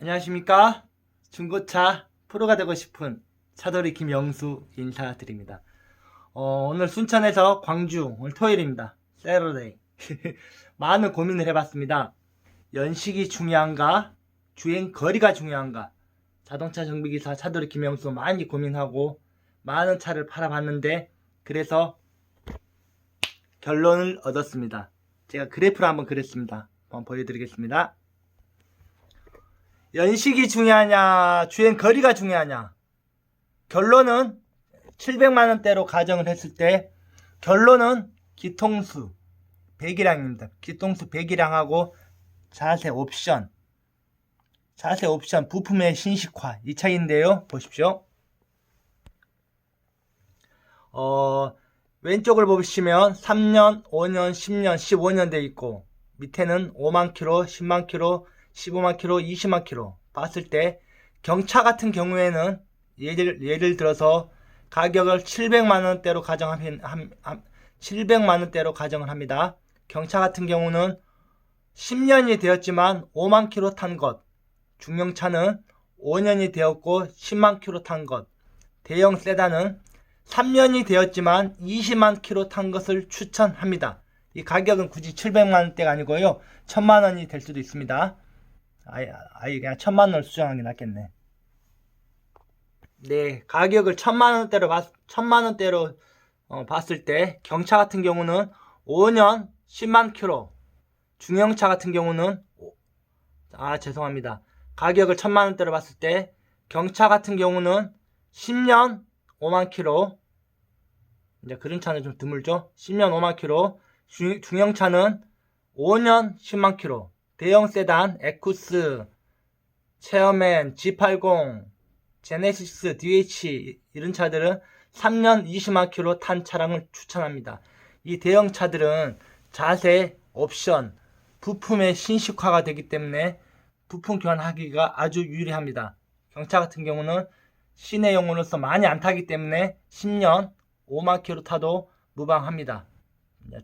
안녕하십니까. 중고차 프로가 되고 싶은 차돌이 김영수 인사드립니다. 오늘 순천에서 광주, 오늘 토요일입니다. 세러데이. 많은 고민을 해봤습니다. 연식이 중요한가? 주행 거리가 중요한가? 자동차 정비기사 차돌이 김영수 많이 고민하고 많은 차를 팔아봤는데, 그래서 결론을 얻었습니다. 제가 그래프를 한번 그렸습니다. 한번 보여드리겠습니다. 연식이 중요하냐, 주행 거리가 중요하냐? 결론은 700만원대로 가정을 했을 때 결론은 기통수 배기량입니다. 기통수 배기량하고 자세 옵션 부품의 신식화, 이 차이인데요. 보십시오. 왼쪽을 보시면 3년, 5년, 10년, 15년 돼 있고, 밑에는 5만 킬로, 10만 킬로, 15만 킬로, 20만 킬로 봤을 때, 경차 같은 경우에는 예를 들어서 가격을 700만원대로 가정을 합니다. 경차 같은 경우는 10년이 되었지만 5만 킬로 탄 것, 중형차는 5년이 되었고 10만 킬로 탄 것, 대형 세단은 3년이 되었지만 20만 킬로 탄 것을 추천합니다. 이 가격은 굳이 700만원대가 아니고요, 1000만원이 될 수도 있습니다. 아예 그냥 1000만원을 수정하는 게 낫겠네. 네, 가격을 1000만원대로 봤을 때, 경차 같은 경우는 5년 10만 킬로, 중형차 같은 경우는 죄송합니다. 가격을 1000만원대로 봤을 때, 경차 같은 경우는 10년 5만 킬로, 이제 그런 차는 좀 드물죠. 10년 5만 킬로, 중형차는 5년 10만 킬로, 대형 세단, 에쿠스, 체어맨, G80, 제네시스, DH 이런 차들은 3년 20만 킬로 탄 차량을 추천합니다. 이 대형 차들은 자세, 옵션, 부품의 신식화가 되기 때문에 부품 교환하기가 아주 유리합니다. 경차 같은 경우는 시내용으로서 많이 안 타기 때문에 10년 5만 킬로 타도 무방합니다.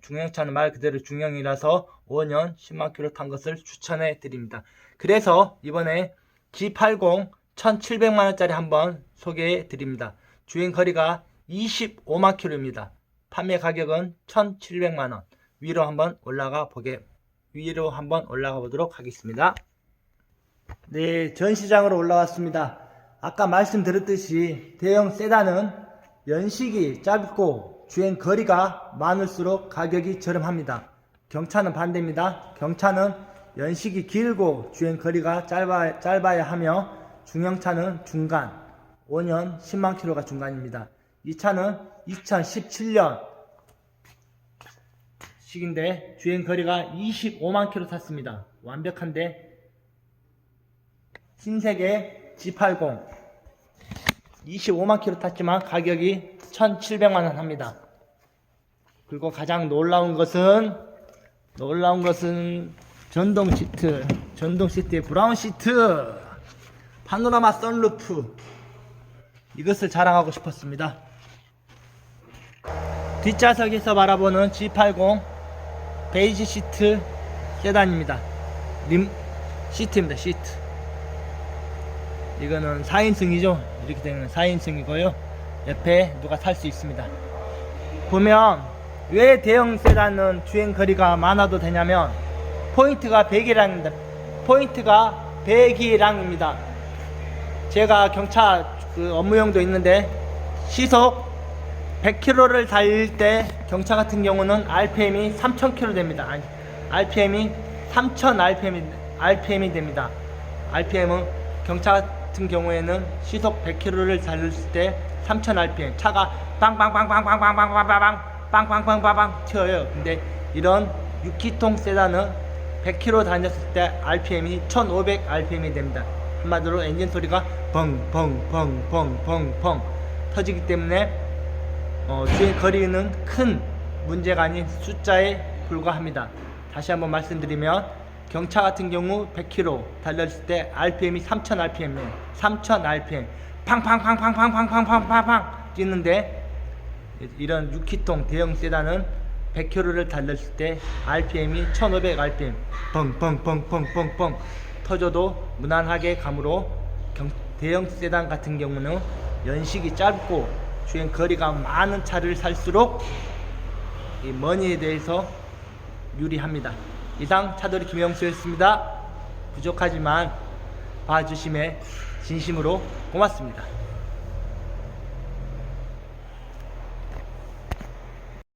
중형차는 말 그대로 중형이라서 5년 10만 킬로 탄 것을 추천해 드립니다. 그래서 이번에 G80 1700만원짜리 한번 소개해 드립니다. 주행 거리가 25만 킬로입니다. 판매 가격은 1700만원. 위로 한번 올라가 보도록 하겠습니다. 네, 전시장으로 올라왔습니다. 아까 말씀드렸듯이 대형 세단은 연식이 짧고 주행 거리가 많을수록 가격이 저렴합니다. 경차는 반대입니다. 경차는 연식이 길고 주행 거리가 짧아야 하며, 중형차는 중간, 5년 10만 킬로가 중간입니다. 이 차는 2017년 식인데 주행 거리가 25만 킬로 탔습니다. 완벽한데, 흰색의 G80 25만 킬로 탔지만 가격이 1700만원 합니다. 그리고 가장 놀라운 것은 전동 시트의 브라운 시트, 파노라마 선루프, 이것을 자랑하고 싶었습니다. 뒷좌석에서 바라보는 G80 베이지 시트 세단입니다. 시트입니다. 시트. 이거는 4인승이죠. 이렇게 되면 4인승이고요. 옆에 누가 탈 수 있습니다. 보면 왜 대형 세단은 주행 거리가 많아도 되냐면, 포인트가 배기량입니다. 제가 경차 업무용도 있는데, 시속 100km를 달릴 때 경차 같은 경우는 RPM이 3000km 됩니다. RPM이 3000 RPM이 됩니다. RPM은 경차 같은 경우에는 시속 100km를 달릴 때 3000 RPM, 차가 빵빵빵빵빵빵빵빵빵빵빵빵빵빵 튀어요. 근데 이런 6기통 세단은 100km 다녔을 때 RPM이 1500 RPM이 됩니다. 한마디로 엔진 소리가 펑펑펑펑펑펑 터지기 때문에 주행 거리는 큰 문제가 아닌 숫자에 불과합니다. 다시 한번 말씀드리면, 경차 같은 경우 100km 달렸을 때 RPM이 3000 RPM이에요. 3000 RPM 팡팡팡팡팡팡팡팡팡팡 뛰는데, 이런 6기통 대형 세단은 100km를 달렸을 때 RPM이 1500 RPM 펑펑펑펑펑펑 터져도 무난하게 가므로 대형 세단 같은 경우는 연식이 짧고 주행 거리가 많은 차를 살수록 이 머니에 대해서 유리합니다. 이상 차돌이 김영수였습니다. 부족하지만 봐주심에 진심으로 고맙습니다.